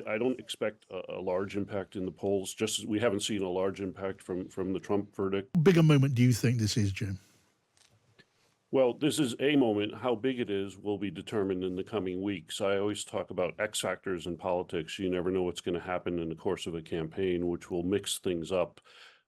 I don't expect a large impact in the polls, just as we haven't seen a large impact from the Trump verdict. Bigger moment do you think this is, Jim? Well, this is a moment. How big it is will be determined in the coming weeks. I always talk about X factors in politics. You never know what's going to happen in the course of a campaign, which will mix things up.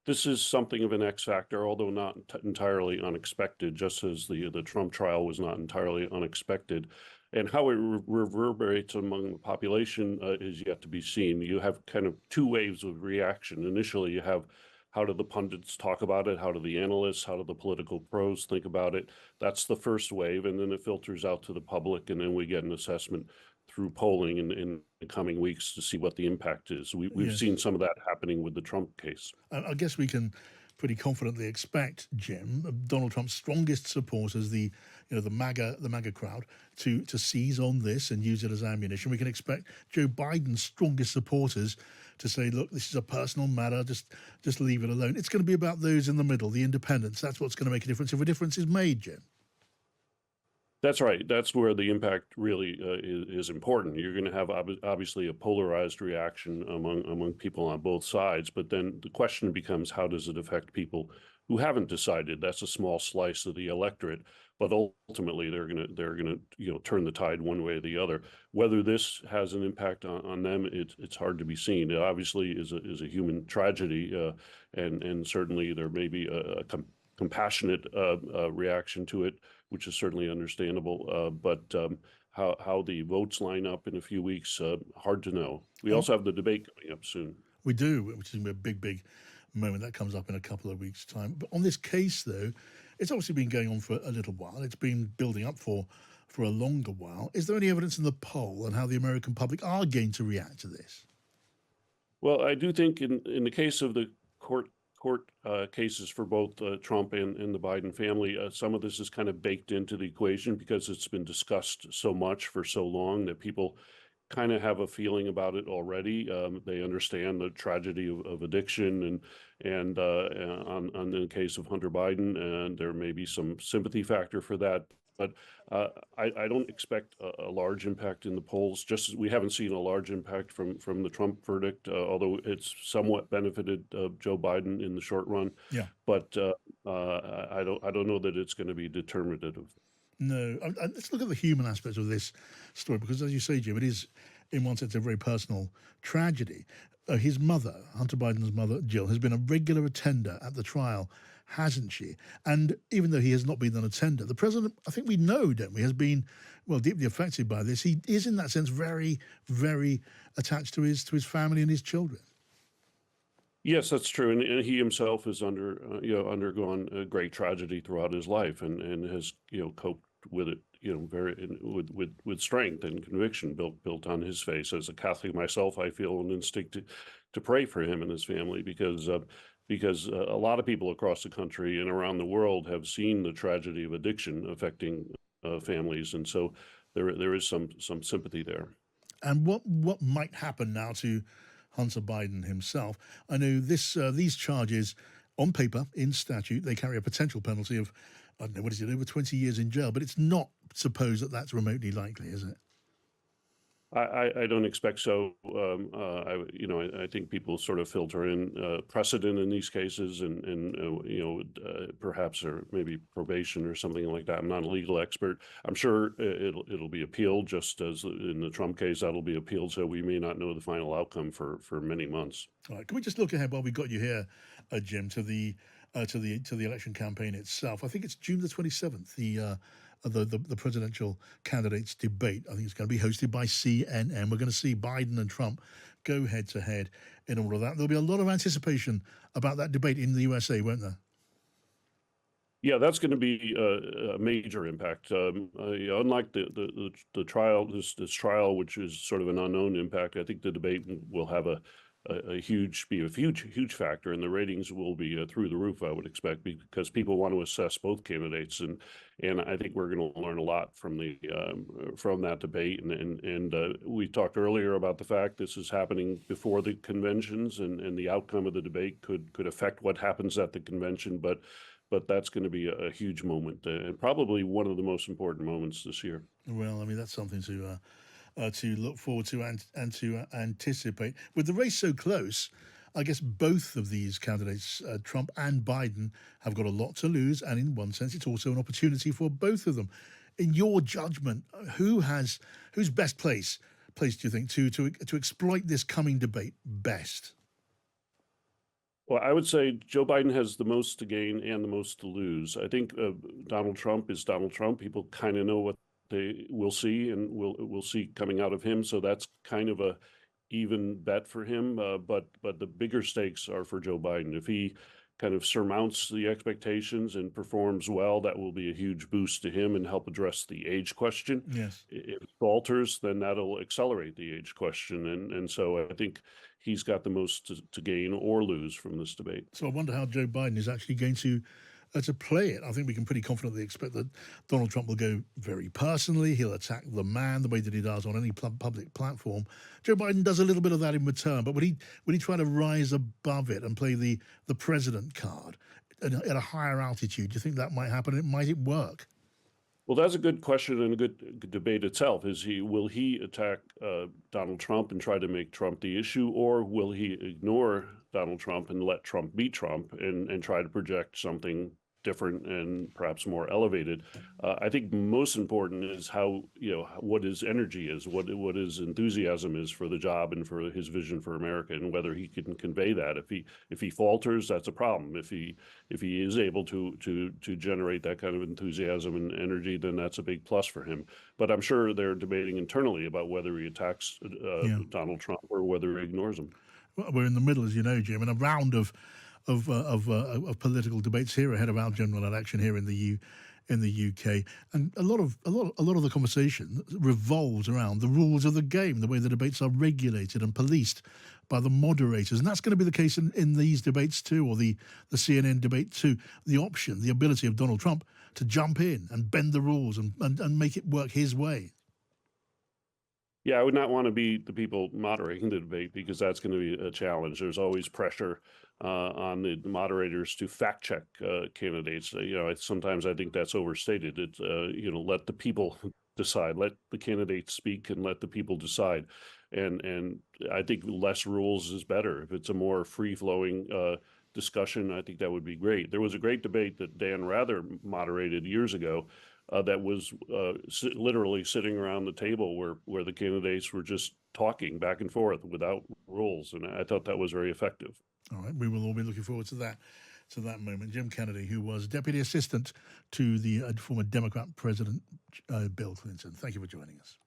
This is something of an X factor, although not entirely unexpected, just as the Trump trial was not entirely unexpected. And how it reverberates among the population is yet to be seen. You have kind of two waves of reaction. Initially, you have how do the pundits talk about it? How do the analysts, how do the political pros think about it? That's the first wave, and then it filters out to the public, and then we get an assessment through polling in the coming weeks to see what the impact is. We've Yes. seen some of that happening with the Trump case. I guess we can pretty confidently expect, Jim, Donald Trump's strongest supporters, the MAGA crowd, to seize on this and use it as ammunition. We can expect Joe Biden's strongest supporters to say, look, this is a personal matter, just leave it alone. It's going to be about those in the middle, the independents. That's what's going to make a difference if a difference is made, Jim. That's right. That's where the impact really is important. You're going to have obviously a polarized reaction among people on both sides, but then the question becomes, how does it affect people who haven't decided? That's a small slice of the electorate, but ultimately they're going to turn the tide one way or the other. Whether this has an impact on them, it's hard to be seen. It obviously is a human tragedy, and certainly there may be a compassionate reaction to it, which is certainly understandable. But how the votes line up in a few weeks, hard to know. We also have the debate coming up soon. We do, which is a big moment that comes up in a couple of weeks' time. But on this case, though, it's obviously been going on for a little while. It's been building up for a longer while. Is there any evidence in the poll on how the American public are going to react to this? Well, I do think in the case of the court cases for both Trump and the Biden family, some of this is kind of baked into the equation because it's been discussed so much for so long that people kind of have a feeling about it already. They understand the tragedy of addiction, and on the case of Hunter Biden, and there may be some sympathy factor for that. But I don't expect a large impact in the polls, just as we haven't seen a large impact from the Trump verdict, although it's somewhat benefited Joe Biden in the short run. Yeah. But I don't know that it's going to be determinative. No, let's look at the human aspects of this story because, as you say, Jim, it is, in one sense, a very personal tragedy. His mother, Hunter Biden's mother, Jill, has been a regular attender at the trial, hasn't she? And even though he has not been an attender, the president, I think we know, don't we, has been, well, deeply affected by this. He is, in that sense, very, very attached to his family and his children. Yes, that's true, and he himself has undergone a great tragedy throughout his life, and has coped with it very with strength and conviction built on his face. As a Catholic myself, I feel an instinct to pray for him and his family because a lot of people across the country and around the world have seen the tragedy of addiction affecting families, and so there is some sympathy there. And what might happen now to Hunter Biden himself? I know these charges, on paper, in statute, they carry a potential penalty of, I don't know, what is it, over 20 years in jail, but it's not supposed that that's remotely likely, is it? I don't expect so. I think people sort of filter in precedent in these cases, and perhaps or maybe probation or something like that. I'm not a legal expert. I'm sure it'll be appealed, just as in the Trump case that'll be appealed. So we may not know the final outcome for many months. All right. Can we just look ahead while we got you here, Jim, to the election campaign itself? I think it's June the 27th. The presidential candidates debate. I think it's going to be hosted by CNN. We're going to see Biden and Trump go head to head in all of that. There'll be a lot of anticipation about that debate in the USA, won't there? Yeah, that's going to be a major impact. Unlike the trial, this trial, which is sort of an unknown impact, I think the debate will have a huge factor, and the ratings will be through the roof, I would expect, because people want to assess both candidates, and I think we're going to learn a lot from that debate. And we talked earlier about the fact this is happening before the conventions, and the outcome of the debate could affect what happens at the convention, but that's going to be a huge moment, and probably one of the most important moments this year. Well, I mean, that's something to to look forward to and to anticipate. With the race so close, I guess both of these candidates, Trump and Biden, have got a lot to lose, and in one sense, it's also an opportunity for both of them. In your judgment, who's best placed, do you think, to exploit this coming debate best? Well, I would say Joe Biden has the most to gain and the most to lose. I think Donald Trump is Donald Trump. People kind of know what they will see and will see coming out of him. So that's kind of a even bet for him. But the bigger stakes are for Joe Biden. If he kind of surmounts the expectations and performs well, that will be a huge boost to him and help address the age question. Yes. If it falters, then that'll accelerate the age question. And so I think he's got the most to gain or lose from this debate. So I wonder how Joe Biden is actually going to play it. I think we can pretty confidently expect that Donald Trump will go very personally. He'll attack the man the way that he does on any public platform. Joe Biden does a little bit of that in return, but would he try to rise above it and play the president card at a higher altitude? Do you think that might happen? Might it work? Well, that's a good question and a good debate itself. Will he attack Donald Trump and try to make Trump the issue, or will he ignore Donald Trump and let Trump beat Trump and try to project something different and perhaps more elevated? I think most important is what his energy is, what his enthusiasm is for the job and for his vision for America, and whether he can convey that. If he falters, that's a problem. If he is able to generate that kind of enthusiasm and energy, then that's a big plus for him. But I'm sure they're debating internally about whether he attacks Donald Trump or whether he ignores him. Well, we're in the middle, as you know, Jim, in a round of political debates here ahead of our general election here in the UK, and a lot of the conversation revolves around the rules of the game, the way the debates are regulated and policed by the moderators, and that's going to be the case in these debates too, or the CNN debate too. The ability of Donald Trump to jump in and bend the rules and make it work his way. Yeah, I would not want to be the people moderating the debate, because that's going to be a challenge. There's always pressure on the moderators to fact check candidates. Sometimes I think that's overstated. It's let the people decide, let the candidates speak, and let the people decide. And I think less rules is better. If it's a more free flowing discussion, I think that would be great. There was a great debate that Dan Rather moderated years ago. That was literally sitting around the table where the candidates were just talking back and forth without rules, and I thought that was very effective. All right, we will all be looking forward to that moment. Jim Kennedy, who was Deputy Assistant to the former Democrat President Bill Clinton. Thank you for joining us.